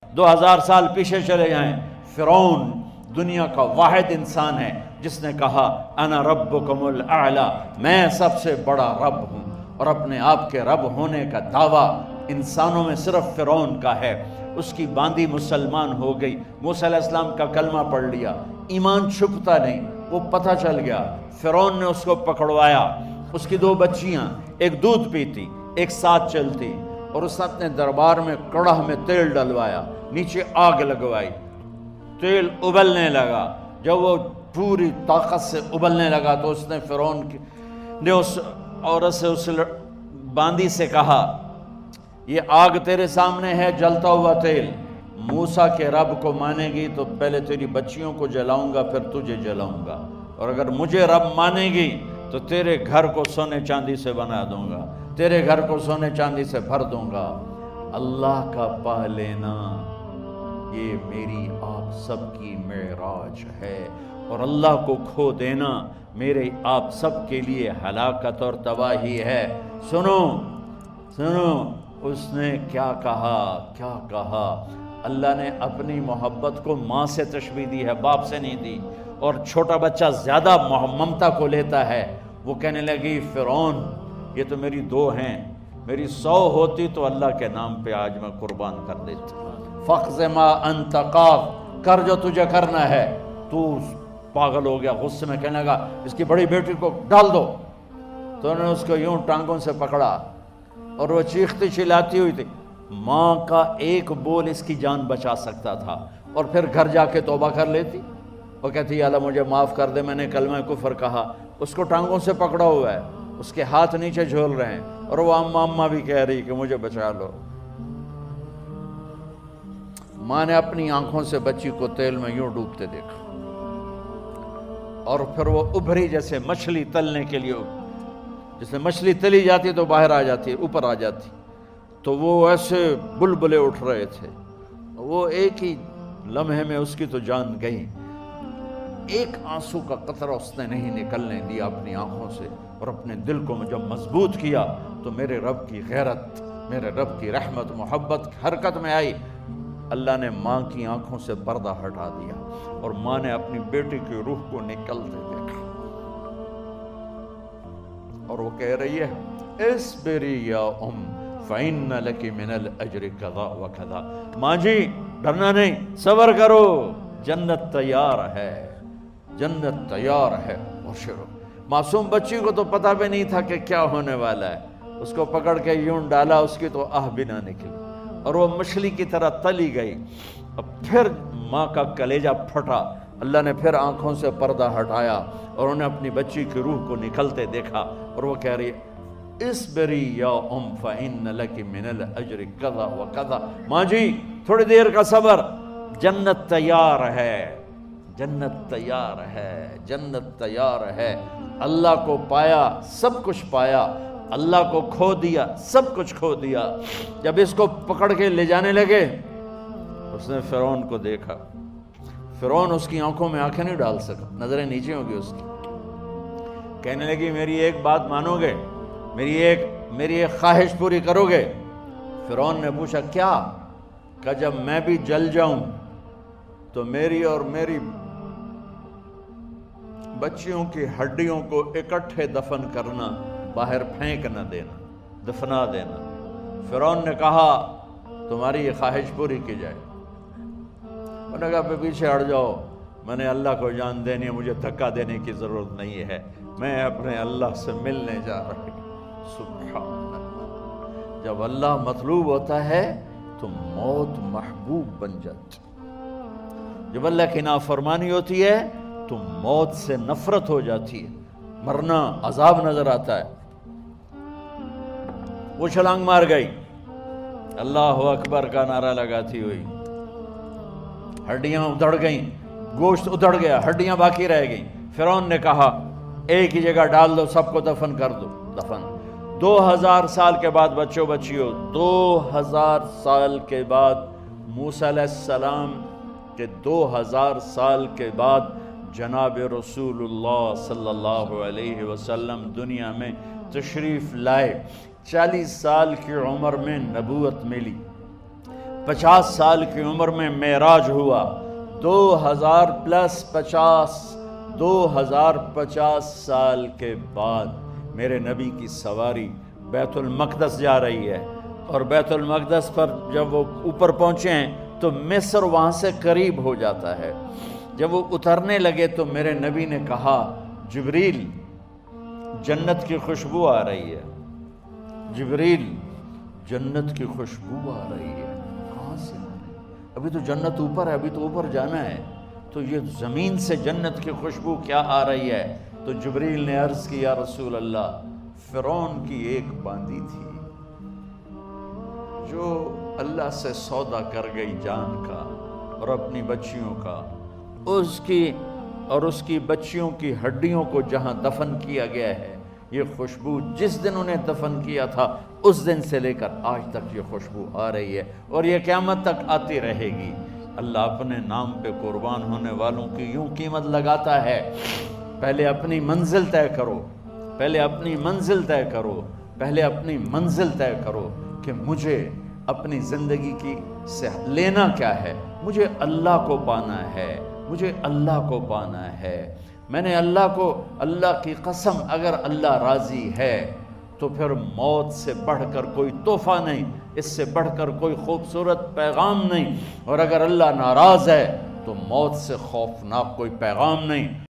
2000 سال پیچھے چلے جائیں، فرعون دنیا کا واحد انسان ہے جس نے کہا انا ربکم الاعلی، میں سب سے بڑا رب ہوں، اور اپنے آپ کے رب ہونے کا دعویٰ انسانوں میں صرف فرعون کا ہے۔ اس کی باندی مسلمان ہو گئی، موسیٰ علیہ السلام کا کلمہ پڑھ لیا، ایمان چھپتا نہیں، وہ پتہ چل گیا، فرعون نے اس کو پکڑوایا، اس کی 2 بچیاں، ایک دودھ پیتی ایک ساتھ چلتی، اور اس نے اپنے دربار میں کڑاہ میں تیل ڈلوایا، نیچے آگ لگوائی، تیل ابلنے لگا، جب وہ پوری طاقت سے ابلنے لگا تو اس نے فرعون نے اس عورت سے، اس باندی سے کہا یہ آگ تیرے سامنے ہے، جلتا ہوا تیل، موسیٰ کے رب کو مانے گی تو پہلے تیری بچیوں کو جلاؤں گا پھر تجھے جلاؤں گا، اور اگر مجھے رب مانے گی تو تیرے گھر کو سونے چاندی سے بنا دوں گا، تیرے گھر کو سونے چاندی سے بھر دوں گا۔ اللہ کا پا لینا یہ میری آپ سب کی معراج ہے، اور اللہ کو کھو دینا میرے آپ سب کے لیے ہلاکت اور تباہی ہے۔ سنو سنو، اس نے کیا کہا، اللہ نے اپنی محبت کو ماں سے تشبیہ دی ہے، باپ سے نہیں دی، اور چھوٹا بچہ زیادہ ممتا کو لیتا ہے۔ وہ کہنے لگی فرعون یہ تو میری 2 ہیں، میری 100 ہوتی تو اللہ کے نام پہ آج میں قربان کر دیتی۔ فَاقْضِ مَا أَنْتَ قَاضٍ، کر جو تجھے کرنا ہے۔ تو پاگل ہو گیا، غصے میں کہنے لگا اس کی بڑی بیٹی کو ڈال دو، تو انہوں نے اس کو یوں ٹانگوں سے پکڑا، اور وہ چیختی چلاتی ہوئی تھی۔ ماں کا ایک بول اس کی جان بچا سکتا تھا، اور پھر گھر جا کے توبہ کر لیتی، وہ کہتی یا اللہ مجھے معاف کر دے، میں نے کلمہ کفر کہا۔ اس کو ٹانگوں سے پکڑا ہوا ہے، اس کے ہاتھ نیچے جھول رہے ہیں، اور وہ اماں بھی کہہ رہی کہ مجھے بچا لو۔ ماں نے اپنی آنکھوں سے بچی کو تیل میں یوں ڈوبتے دیکھا، اور پھر وہ ابھری جیسے مچھلی تلنے کے لیے، جس میں مچھلی تلی جاتی تو باہر آ جاتی، اوپر آ جاتی، تو وہ ایسے بلبلے اٹھ رہے تھے۔ وہ ایک ہی لمحے میں اس کی تو جان گئی، ایک آنسو کا قطرہ اس نے نہیں نکلنے دیا اپنی آنکھوں سے، اور اپنے دل کو جب مضبوط کیا تو میرے رب کی غیرت، میرے رب کی رحمت محبت حرکت میں آئی۔ اللہ نے ماں کی آنکھوں سے پردہ ہٹا دیا، اور ماں نے اپنی بیٹی کی روح کو نکلتے دیکھا، اور وہ کہہ رہی ہے اصبری یا ام فإن لک من الأجر کذا وکذا، ماں جی ڈرنا نہیں، صبر کرو، جنت تیار ہے، جنت تیار ہے، بشرو۔ معصوم بچی کو تو پتہ بھی نہیں تھا کہ کیا ہونے والا ہے، اس کو پکڑ کے یوں ڈالا، اس کی تو آہ بھی نہ نکلی، اور وہ مچھلی کی طرح تلی گئی۔ اب پھر ماں کا کلیجہ پھٹا، اللہ نے پھر آنکھوں سے پردہ ہٹایا، اور انہیں اپنی بچی کی روح کو نکلتے دیکھا، اور وہ کہہ رہی اصبری یا ام فإن لک من الأجر کذا وکذا، ماں جی تھوڑی دیر کا صبر، جنت تیار ہے، جنت تیار ہے، جنت تیار ہے۔ اللہ کو پایا سب کچھ پایا، اللہ کو کھو دیا سب کچھ کھو دیا۔ جب اس کو پکڑ کے لے جانے لگے، اس نے فرعون کو دیکھا، فرعون اس کی آنکھوں میں آنکھیں نہیں ڈال سکا، نظریں نیچے ہوں گی اس کی۔ کہنے لگی میری ایک بات مانو گے، میری ایک خواہش پوری کرو گے؟ فرعون نے پوچھا کیا؟ کہ جب میں بھی جل جاؤں تو میری اور میری بچیوں کی ہڈیوں کو اکٹھے دفن کرنا، باہر پھینک نہ دینا، دفنا دینا۔ فرعون نے کہا تمہاری یہ خواہش پوری کی جائے۔ انہوں نے کہا پیچھے ہٹ جاؤ، میں نے اللہ کو جان دینی ہے، مجھے دھکا دینے کی ضرورت نہیں ہے، میں اپنے اللہ سے ملنے جا رہی ہوں۔ سبحان اللہ، جب اللہ مطلوب ہوتا ہے تو موت محبوب بن جاتی، جب اللہ کی نافرمانی ہوتی ہے تو موت سے نفرت ہو جاتی ہے، مرنا عذاب نظر آتا ہے۔ وہ چھلانگ مار گئی، اللہ اکبر کا نعرہ لگاتی ہوئی، ہڈیاں ادھڑ گئیں، گوشت ادھڑ گیا، ہڈیاں باقی رہ گئیں۔ فرعون نے کہا ایک ہی جگہ ڈال دو، سب کو دفن کر دو۔ دفن 2000 سال کے بعد، بچوں بچیوں 2000 سال کے بعد، موسیٰ علیہ السلام کے 2000 سال کے بعد جناب رسول اللہ صلی اللہ علیہ وسلم دنیا میں تشریف لائے۔ 40 سال کی عمر میں نبوت ملی، 50 سال کی عمر میں معراج ہوا، 2050 سال کے بعد میرے نبی کی سواری بیت المقدس جا رہی ہے، اور بیت المقدس پر جب وہ اوپر پہنچے ہیں تو مصر وہاں سے قریب ہو جاتا ہے۔ جب وہ اترنے لگے تو میرے نبی نے کہا، جبریل جنت کی خوشبو آ رہی ہے، جبریل جنت کی خوشبو آ رہی ہے۔ کہاں سے آ رہی ہے؟ ابھی تو جنت اوپر ہے، ابھی تو اوپر جانا ہے، تو یہ زمین سے جنت کی خوشبو کیا آ رہی ہے؟ تو جبریل نے عرض کی، یا رسول اللہ، فرعون کی ایک باندی تھی جو اللہ سے سودا کر گئی جان کا اور اپنی بچیوں کا، اس کی بچیوں کی ہڈیوں کو جہاں دفن کیا گیا ہے، یہ خوشبو جس دن انہیں دفن کیا تھا اس دن سے لے کر آج تک یہ خوشبو آ رہی ہے، اور یہ قیامت تک آتی رہے گی۔ اللہ اپنے نام پہ قربان ہونے والوں کی یوں قیمت لگاتا ہے، پہلے اپنی منزل طے کرو، پہلے اپنی منزل طے کرو، پہلے اپنی منزل طے کرو کہ مجھے اپنی زندگی کی سے لینا کیا ہے۔ مجھے اللہ کو پانا ہے، مجھے اللہ کو پانا ہے۔ میں نے اللہ کی قسم، اگر اللہ راضی ہے تو پھر موت سے بڑھ کر کوئی تحفہ نہیں، اس سے بڑھ کر کوئی خوبصورت پیغام نہیں، اور اگر اللہ ناراض ہے تو موت سے خوفناک کوئی پیغام نہیں۔